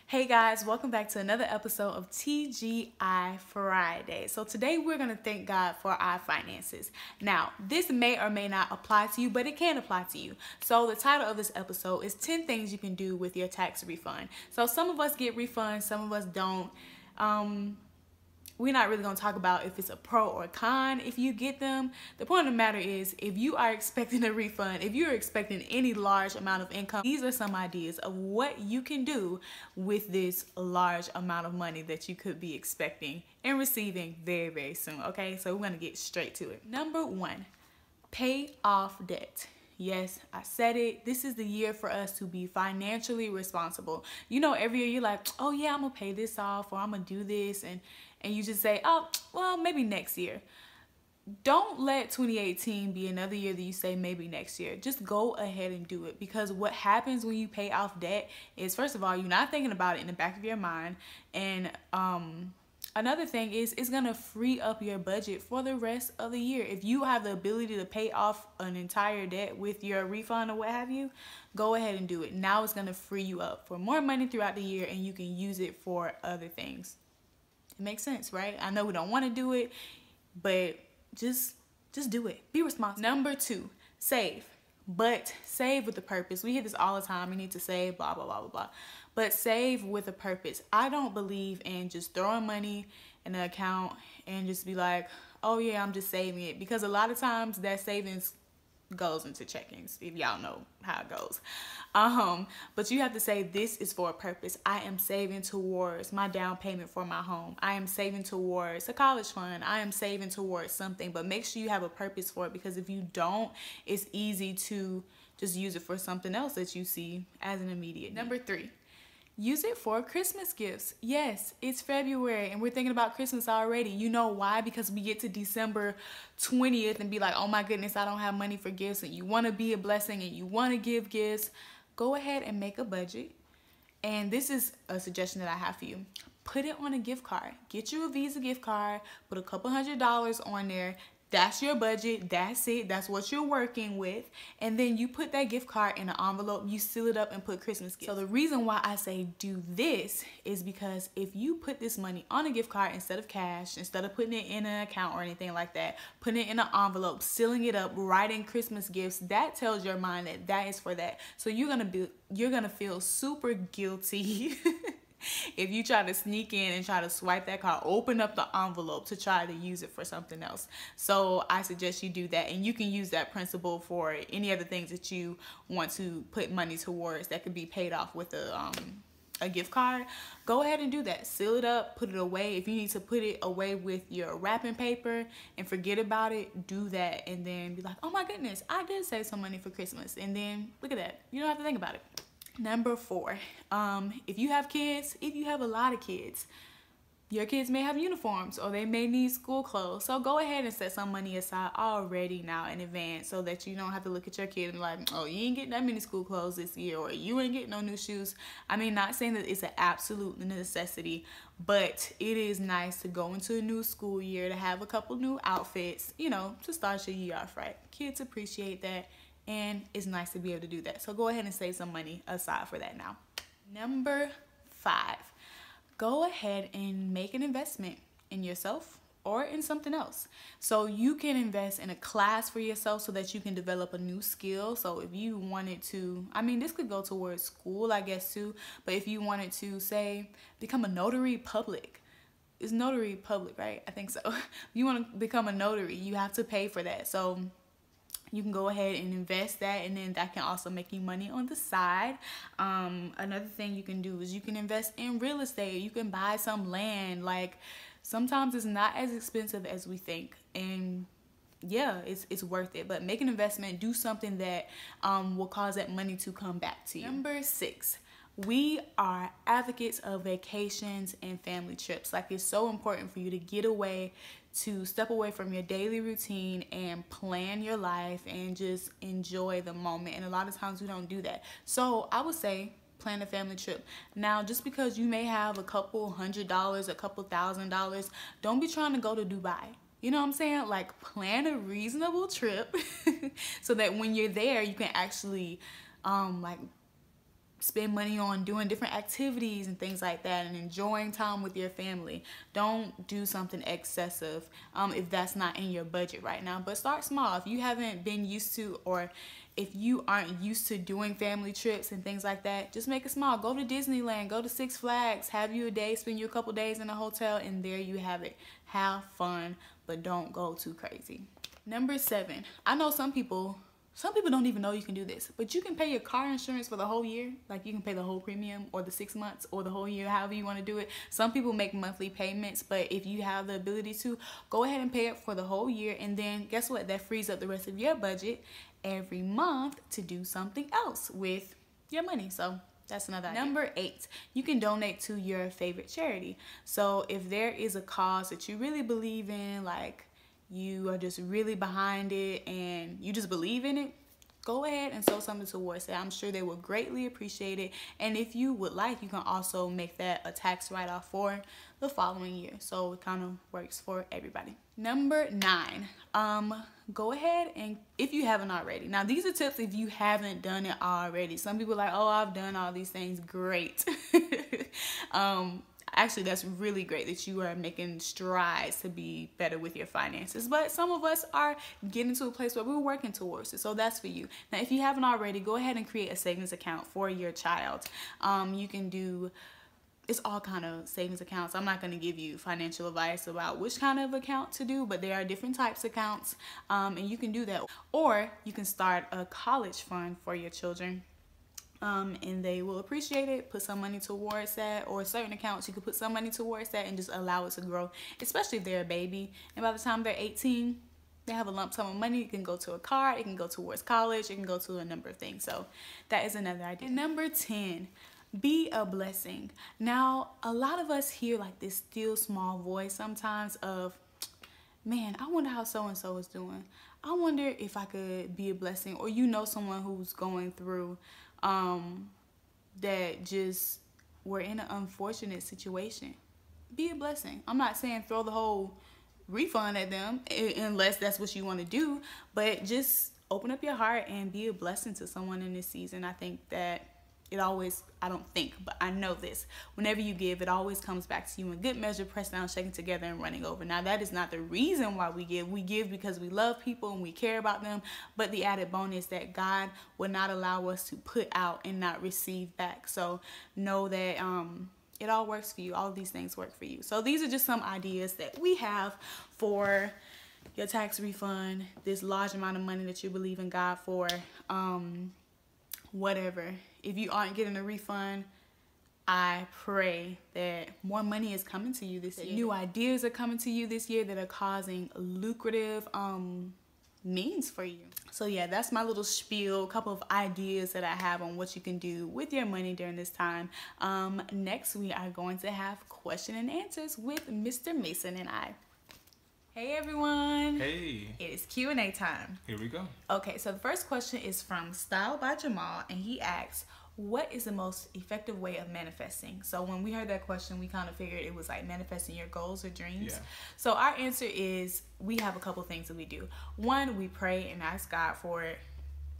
Hey guys, welcome back to another episode of TGI Friday. So today we're going to thank God for our finances. Now, this may or may not apply to you, but it can apply to you. So the title of this episode is 10 things you can do with your tax refund. So some of us get refunds, some of us don't. We're not really going to talk about if it's a pro or a con if you get them. The point of the matter is, if you are expecting a refund, if you're expecting any large amount of income, these are some ideas of what you can do with this large amount of money that you could be expecting and receiving very, very soon. Okay, so we're going to get straight to it. Number one, pay off debt. Yes, I said it. This is the year for us to be financially responsible. You know, every year you're like, oh yeah, I'm gonna pay this off, or I'm gonna do this, and you just say, oh, well, maybe next year. Don't let 2018 be another year that you say maybe next year. Just go ahead and do it, because what happens when you pay off debt is, first of all, you're not thinking about it in the back of your mind, and another thing is, it's gonna free up your budget for the rest of the year. If you have the ability to pay off an entire debt with your refund or what have you, go ahead and do it. Now it's gonna free you up for more money throughout the year, and you can use it for other things. It makes sense, right? I know we don't want to do it, but just do it. Be responsible. Number two, save. But save with a purpose. We hear this all the time. You need to save, blah, blah, blah, blah, blah. But save with a purpose. I don't believe in just throwing money in an account and just be like, oh yeah, I'm just saving it. Because a lot of times that savings goes into checkings, if y'all know how it goes. But you have to say, this is for a purpose. I am saving towards my down payment for my home. I am saving towards a college fund. I am saving towards something. But make sure you have a purpose for it, because if you don't, it's easy to just use it for something else that you see as an immediate. Number three, use it for Christmas gifts. Yes, it's February and we're thinking about Christmas already. You know why? Because we get to December 20th and be like, oh my goodness, I don't have money for gifts, and you want to be a blessing and you want to give gifts. Go ahead and make a budget. And this is a suggestion that I have for you. Put it on a gift card. Get you a Visa gift card, put a couple $100s on there. That's your budget. That's it. That's what you're working with. And then you put that gift card in an envelope, you seal it up and put Christmas gifts. So the reason why I say do this is because if you put this money on a gift card instead of cash, instead of putting it in an account or anything like that, putting it in an envelope, sealing it up, writing Christmas gifts, that tells your mind that that is for that. So you're gonna feel super guilty if you try to sneak in and try to swipe that card, open up the envelope to try to use it for something else. So I suggest you do that, and you can use that principle for any other things that you want to put money towards that could be paid off with a gift card. Go ahead and do that. Seal it up, put it away. If you need to put it away with your wrapping paper and forget about it, do that, and then be like, oh my goodness, I did save some money for Christmas. And then look at that. You don't have to think about it. Number four, if you have kids, if you have a lot of kids, your kids may have uniforms or they may need school clothes. So go ahead and set some money aside already now in advance, so that you don't have to look at your kid and be like, oh, you ain't getting that many school clothes this year, or you ain't getting no new shoes. I mean, not saying that it's an absolute necessity, but it is nice to go into a new school year, to have a couple new outfits, you know, to start your year off right. Kids appreciate that. And it's nice to be able to do that. So go ahead and save some money aside for that now. Number five, go ahead and make an investment in yourself or in something else. So you can invest in a class for yourself so that you can develop a new skill. So if you wanted to, I mean, this could go towards school, I guess, too. But if you wanted to, say, become a notary public. Is notary public, right? I think so. If you want to become a notary, you have to pay for that. So you can go ahead and invest that, and then that can also make you money on the side. Another thing you can do is you can invest in real estate. You can buy some land. Like, sometimes it's not as expensive as we think, and yeah, it's worth it. But make an investment, do something that will cause that money to come back to you. Number six, we are advocates of vacations and family trips. Like, it's so important for you to get away, to step away from your daily routine and plan your life and just enjoy the moment. And a lot of times we don't do that. So I would say plan a family trip. Now, just because you may have a couple $100s, a couple $1,000s, don't be trying to go to Dubai. You know what I'm saying? Like, plan a reasonable trip so that when you're there, you can actually like spend money on doing different activities and things like that and enjoying time with your family. Don't do something excessive if that's not in your budget right now. But start small. If you haven't been used to, or if you aren't used to doing family trips and things like that, just make it small. Go to Disneyland, go to Six Flags, have you a day, spend you a couple days in a hotel, and there you have it. Have fun, but don't go too crazy. Number 7, I know some people don't even know you can do this, but you can pay your car insurance for the whole year. Like, you can pay the whole premium, or the 6 months, or the whole year, however you want to do it. Some people make monthly payments, but if you have the ability to, go ahead and pay it for the whole year. And then guess what? That frees up the rest of your budget every month to do something else with your money. So that's another idea. Number 8, you can donate to your favorite charity. So if there is a cause that you really believe in, like you are just really behind it and you just believe in it, go ahead and sow something towards it. I'm sure they will greatly appreciate it. And if you would like, you can also make that a tax write-off for the following year. So it kind of works for everybody. Number 9, go ahead and, if you haven't already, now these are tips if you haven't done it already. Some people are like, oh, I've done all these things. Great. Actually, that's really great that you are making strides to be better with your finances. But some of us are getting to a place where we're working towards it. So that's for you. Now, if you haven't already, go ahead and create a savings account for your child. You can do, it's all kind of savings accounts. I'm not going to give you financial advice about which kind of account to do, but there are different types of accounts, and you can do that. Or you can start a college fund for your children. And they will appreciate it. Put some money towards that, or certain accounts you can put some money towards that and just allow it to grow, especially if they're a baby. And by the time they're 18, they have a lump sum of money. It can go to a card, it can go towards college, it can go to a number of things. So that is another idea. And number 10, be a blessing. Now, a lot of us hear like this still small voice sometimes of, man, I wonder how so-and-so is doing. I wonder if I could be a blessing. Or you know someone who's going through that just were in an unfortunate situation. Be a blessing. I'm not saying throw the whole refund at them unless that's what you want to do, but just open up your heart and be a blessing to someone in this season. I think that it always, I don't think, but I know this, whenever you give, it always comes back to you in good measure, pressed down, shaken together, and running over. Now, that is not the reason why we give. We give because we love people and we care about them, but the added bonus that God will not allow us to put out and not receive back. So know that it all works for you. All of these things work for you. So these are just some ideas that we have for your tax refund, this large amount of money that you believe in God for, whatever. If you aren't getting a refund, I pray that more money is coming to you this year. New ideas are coming to you this year that are causing lucrative means for you. So yeah, that's my little spiel, a couple of ideas that I have on what you can do with your money during this time. Next, we are going to have question and answers with Mr. Mason and I. Hey everyone. Hey. It is Q&A time. Here we go. Okay, so the first question is from Style by Jamal, and he asks, what is the most effective way of manifesting? So when we heard that question, we kind of figured it was like manifesting your goals or dreams. Yeah. So our answer is, we have a couple things that we do. One, we pray and ask God for it,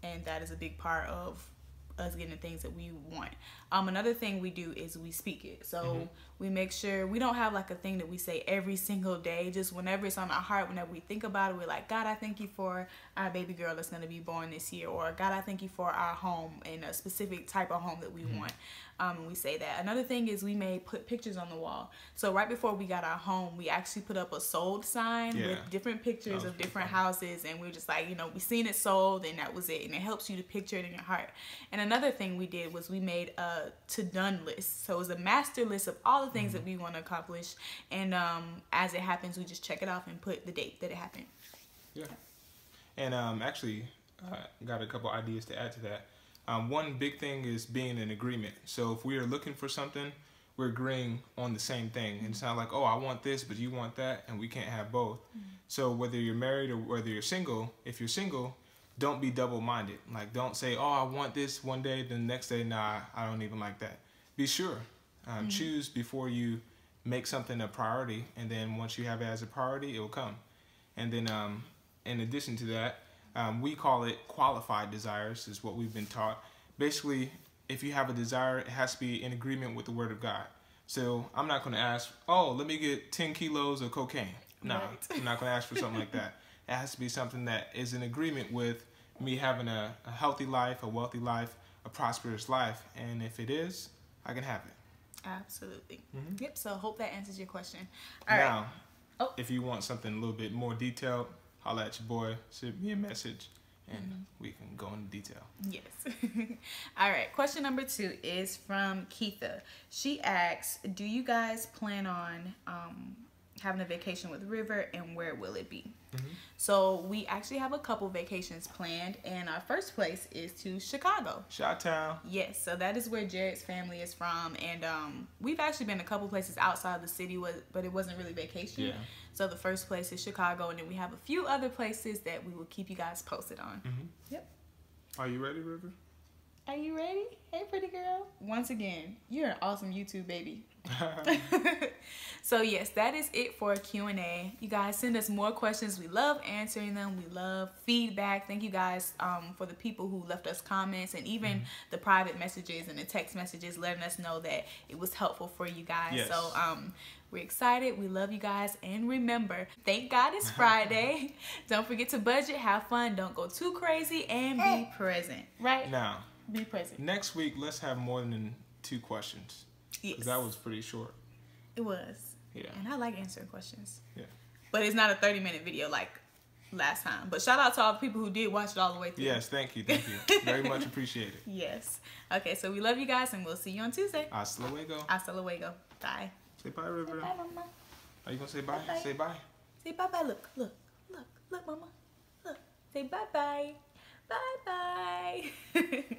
and that is a big part of us getting the things that we want. Another thing we do is we speak it. So we make sure we don't have like a thing that we say every single day. Just whenever it's on our heart, whenever we think about it, we're like, God, I thank you for our baby girl that's going to be born this year. Or God, I thank you for our home and a specific type of home that we want. And we say that. Another thing is we may put pictures on the wall. So right before we got our home, we actually put up a sold sign with different pictures of different houses. And we were just like, you know, we seen it sold and that was it. And it helps you to picture it in your heart. And another thing we did was we made a to-done list. So it was a master list of all the things that we want to accomplish. And as it happens, we just check it off and put the date that it happened. Yeah. And actually, got a couple ideas to add to that. One big thing is being in agreement. So if we are looking for something, we're agreeing on the same thing. And it's not like, oh, I want this, but you want that, and we can't have both. So whether you're married or whether you're single, if you're single, don't be double-minded. Like, don't say, oh, I want this one day, then the next day, nah, I don't even like that. Be sure. Choose before you make something a priority, and then once you have it as a priority, it will come. And then in addition to that, we call it qualified desires, is what we've been taught. Basically, if you have a desire, it has to be in agreement with the Word of God. So I'm not going to ask, oh, let me get 10 kilos of cocaine. No, Right. I'm not going to ask for something like that. It has to be something that is in agreement with me having a healthy life, a wealthy life, a prosperous life. And if it is, I can have it. Absolutely. Mm-hmm. Yep. So hope that answers your question. All right. Now, Oh. if you want something a little bit more detailed, holla at your boy, send me a message, and we can go into detail. Yes. All right. Question number 2 is from Keitha. She asks, do you guys plan on having a vacation with River, and where will it be? So we actually have a couple vacations planned, and our first place is to Chicago. Chi-town. Yes, so that is where Jared's family is from, and we've actually been a couple places outside the city, but it wasn't really vacation. Yeah. So the first place is Chicago, and then we have a few other places that we will keep you guys posted on. Yep. Are you ready, River? Are you ready? Hey, pretty girl. Once again, you're an awesome YouTube baby. So yes, that is it for Q&A. You guys send us more questions. We love answering them. We love feedback. Thank you guys for the people who left us comments, and even the private messages and the text messages letting us know that it was helpful for you guys. Yes. So we're excited. We love you guys. And remember, thank God it's Friday. Don't forget to budget, have fun, don't go too crazy, and be present. Right? Now, Be present. next week, let's have more than 2 questions. Yes. 'Cause that was pretty short. It was. Yeah. And I like answering questions. Yeah. But it's not a 30-minute video like last time. But shout out to all the people who did watch it all the way through. Yes, thank you. Very much appreciated. Yes. Okay, so we love you guys, and we'll see you on Tuesday. Hasta luego. Hasta luego. Bye. Say bye, River. Bye, mama. Are you going to say bye? Bye-bye. Say bye. Say bye-bye. Look, mama. Look. Say bye-bye. Bye-bye.